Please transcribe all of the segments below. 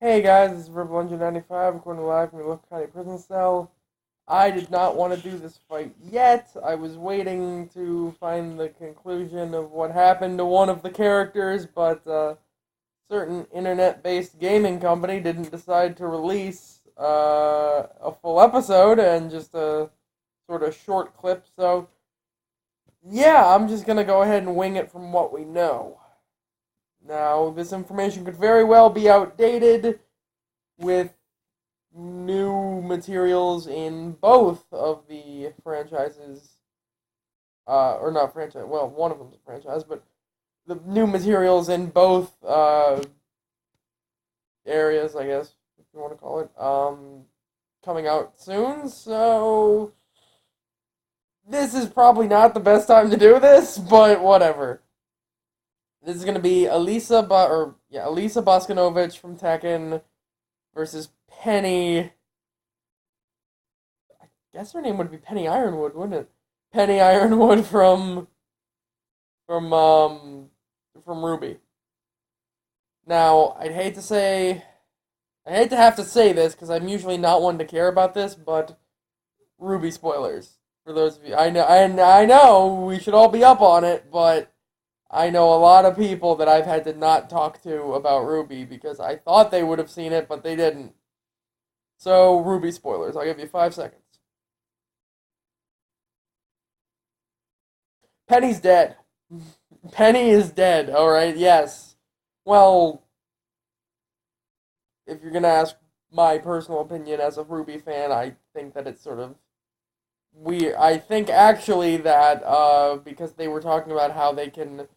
Hey guys, this is Verbal95, recording live from the Look County Prison Cell. I did not want to do this fight yet. I was waiting to find the conclusion of what happened to one of the characters, but certain internet-based gaming company didn't decide to release a full episode and just a sort of short clip. So yeah, I'm just gonna go ahead and wing it from what we know. Now, this information could very well be outdated with new materials in both of the franchises, or not franchise. Well, one of them's a franchise, but the new materials in both areas, I guess, if you want to call it, coming out soon. So this is probably not the best time to do this, but whatever. This is gonna be Alisa Bosconovitch from Tekken versus Penny. Guess her name would be Penny Ironwood, wouldn't it? Penny Ironwood from um from Ruby. Now, I hate to have to say this because I'm usually not one to care about this, but Ruby spoilers for those of you. I know we should all be up on it, but I know a lot of people that I've had to not talk to about Ruby because I thought they would have seen it, but they didn't. So, Ruby spoilers. I'll give you 5 seconds. Penny's dead. Penny is dead, alright? Yes. Well, if you're gonna ask my personal opinion as a Ruby fan, I think that it's sort of weird. I think actually that, because they were talking about how they can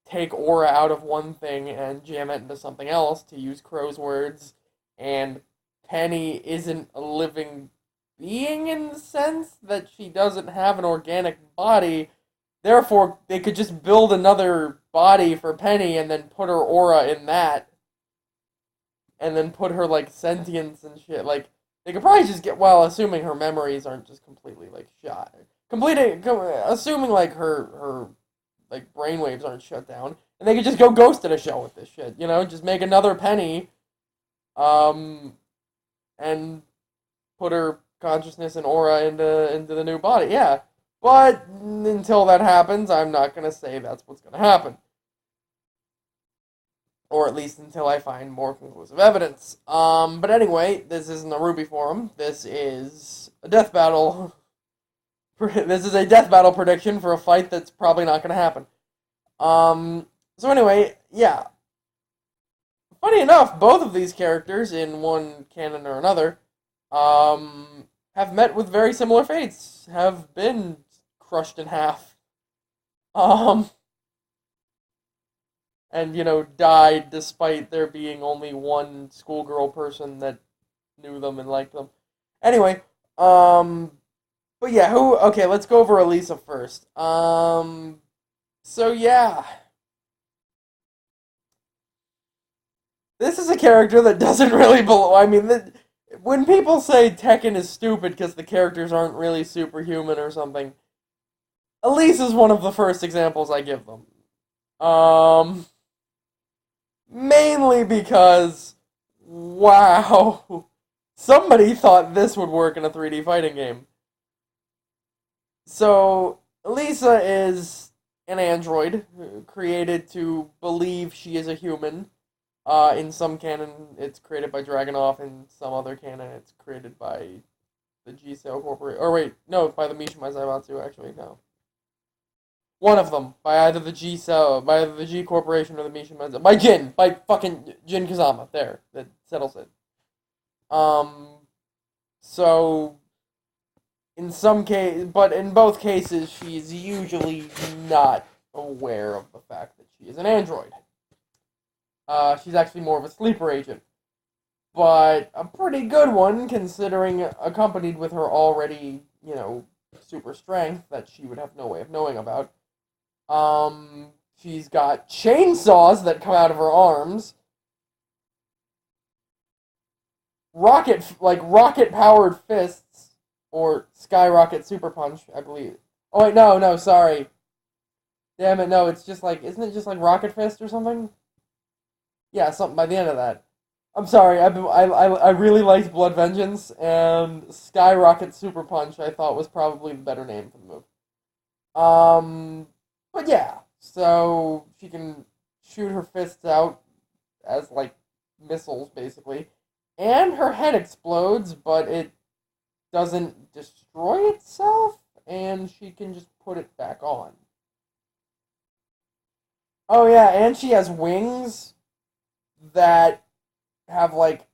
take aura out of one thing and jam it into something else, to use Crow's words, and Penny isn't a living being in the sense that she doesn't have an organic body. Therefore, they could just build another body for Penny and then put her aura in that, and then put her like sentience and shit. Like they could probably just get, well, assuming her memories aren't just completely like shot, assuming like her like brainwaves aren't shut down, and they could just go ghost in a shell with this shit. You know, just make another Penny, um, and put her consciousness and aura into the new body. Yeah, but until that happens, I'm not gonna say that's what's gonna happen, or at least until I find more conclusive evidence. But anyway, this isn't a Ruby forum. This is a death battle. This is a death battle prediction for a fight that's probably not gonna happen. So anyway, yeah. Funny enough, both of these characters, in one canon or another, have met with very similar fates. Have been crushed in half. Um, and died despite there being only one schoolgirl person that knew them and liked them. Anyway, but yeah, who? Okay, let's go over Alisa first. So yeah, this is a character that doesn't really belong. I mean, when people say Tekken is stupid because the characters aren't really superhuman or something, Elise is one of the first examples I give them. Um, Mainly because, wow, somebody thought this would work in a 3D fighting game. So, Elisa is an android created to believe she is a human. In some canon, it's created by Dragonoff. In some other canon, it's created by the G Cell Corporation. Or wait, no, by the Mishima Zaibatsu, actually, no. One of them, by either the G Cell, by either the G Corporation or the Mishima Zaibatsu. By Jin, by fucking Jin Kazama. There, that settles it. Um, so, but in both cases, she's usually not aware of the fact that she is an android. She's actually more of a sleeper agent, but a pretty good one considering accompanied with her already, super strength that she would have no way of knowing about. She's got chainsaws that come out of her arms, rocket powered fists, or skyrocket super punch, I believe. Oh wait, no, sorry. Damn it, no, it's just like, isn't it just like rocket fist or something? Yeah, something by the end of that. I'm sorry. I really liked Blood Vengeance, and Skyrocket Super Punch I thought was probably the better name for the move. But yeah, so she can shoot her fists out as like missiles basically, and her head explodes, but it doesn't destroy itself, and she can just put it back on. Oh yeah, and she has wings that have like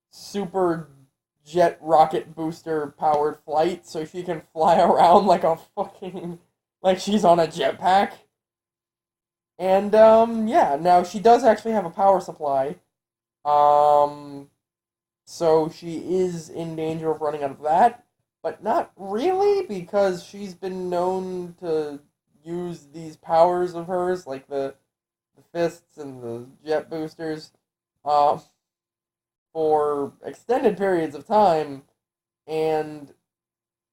super jet rocket booster powered flight, so she can fly around like a fucking like she's on a jetpack. And yeah, now she does actually have a power supply. Um so she is in danger of running out of that, but not really because she's been known to use these powers of hers like the fists and the jet boosters um for extended periods of time, and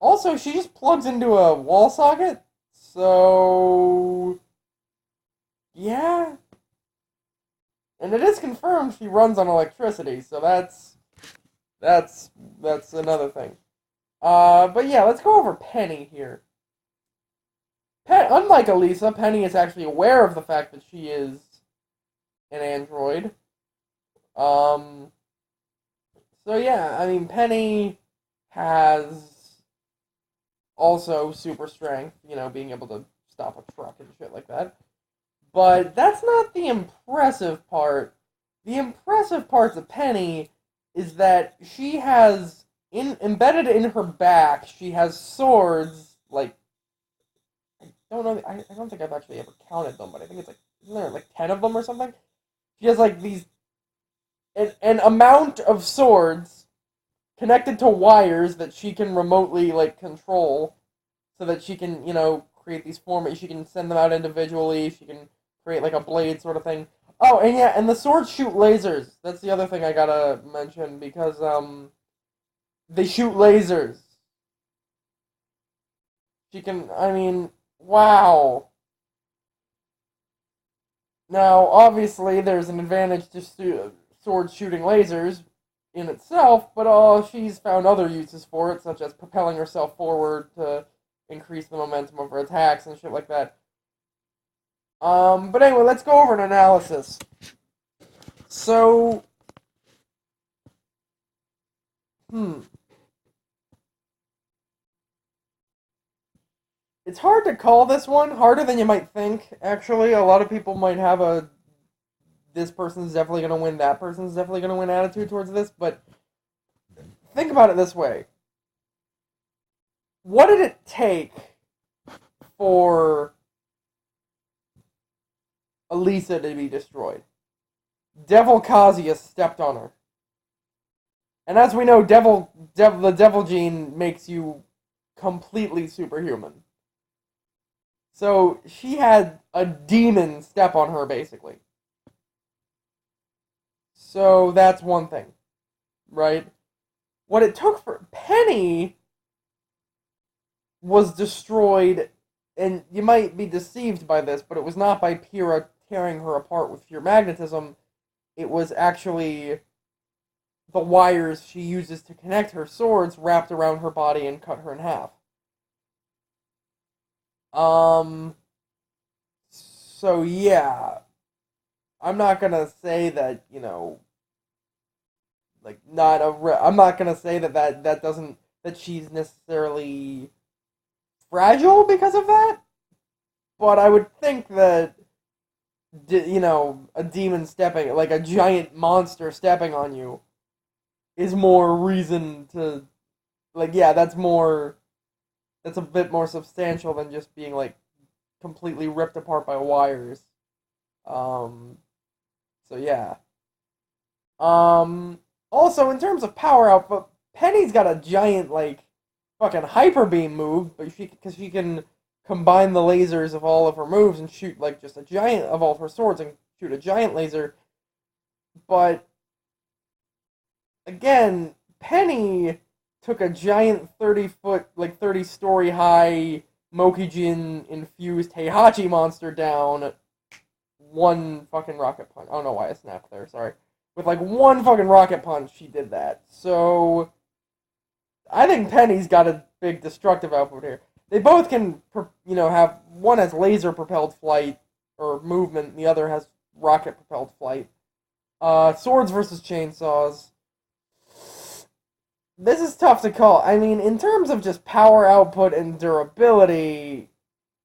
also she just plugs into a wall socket. So yeah, and it is confirmed she runs on electricity. So that's that's another thing. But yeah, let's go over Penny here. Unlike Alisa, Penny is actually aware of the fact that she is an android. Um, so yeah, I mean Penny has also super strength, being able to stop a truck and shit like that. But that's not the impressive part. The impressive part of Penny is that she has embedded in her back. She has swords. Like I don't know. I don't think I've actually ever counted them, but I think it's like isn't there like 10 of them or something? She has like these an amount of swords connected to wires that she can remotely like control, so that she can create these formats. She can send them out individually. She can create like a blade sort of thing. Oh, and yeah, and the swords shoot lasers. That's the other thing I gotta mention because they shoot lasers. She can. I mean, wow. Now, obviously, there's an advantage to swords shooting lasers in itself, but she's found other uses for it, such as propelling herself forward to increase the momentum of her attacks and shit like that. But anyway, let's go over an analysis. So, hmm, it's hard to call this one. Harder than you might think. Actually, a lot of people might have a this person's definitely gonna win, that person's definitely gonna win attitude towards this. But think about it this way: what did it take for Alisa to be destroyed? Devil Kazuya stepped on her, and as we know, the devil gene makes you completely superhuman. So she had a demon step on her, basically. So that's one thing, right? What it took for Penny was destroyed, and you might be deceived by this, but it was not by Pyrrha tearing her apart with pure magnetism. It was actually the wires she uses to connect her swords wrapped around her body and cut her in half. Um, so yeah, I'm not gonna say that like not a. I'm not gonna say that doesn't that she's necessarily fragile because of that, but I would think that a demon stepping like a giant monster stepping on you is more reason to like yeah that's a bit more substantial than just being like completely ripped apart by wires. Um, so yeah. Um, Also in terms of power output, Penny's got a giant like fucking hyper beam move, but she can combine the lasers of all of her moves and shoot like just a giant of all of her swords and shoot a giant laser. But again, Penny took a giant 30-foot, like 30-story high Mokijin infused Heihachi monster down one fucking rocket punch. I don't know why I snapped there. Sorry. With like one fucking rocket punch, she did that. So I think Penny's got a big destructive output here. They both can, have one has laser propelled flight or movement, and the other has rocket propelled flight. Swords versus chainsaws. This is tough to call. I mean, in terms of just power output and durability,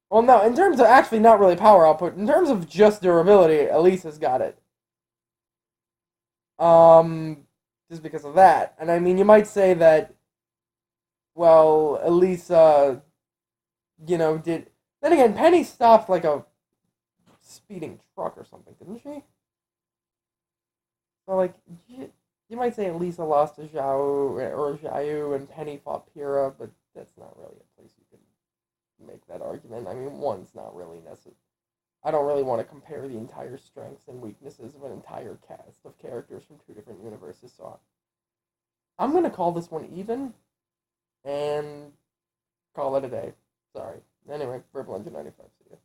well, no, in terms of actually not really power output, in terms of just durability, Elisa's got it. Um, just because of that. And I mean, you might say that, well, Elisa, did. Then again, Penny stopped like a speeding truck or something, didn't she? So, like, you might say Elisa lost to Xiao, and Penny fought Pyrrha, but that's not really a place you can make that argument. I mean, one's not really necessary. I don't really want to compare the entire strengths and weaknesses of an entire cast of characters from two different universes, so I'm gonna call this one even and call it a day. Sorry. Anyway, Verbal 95. See ya.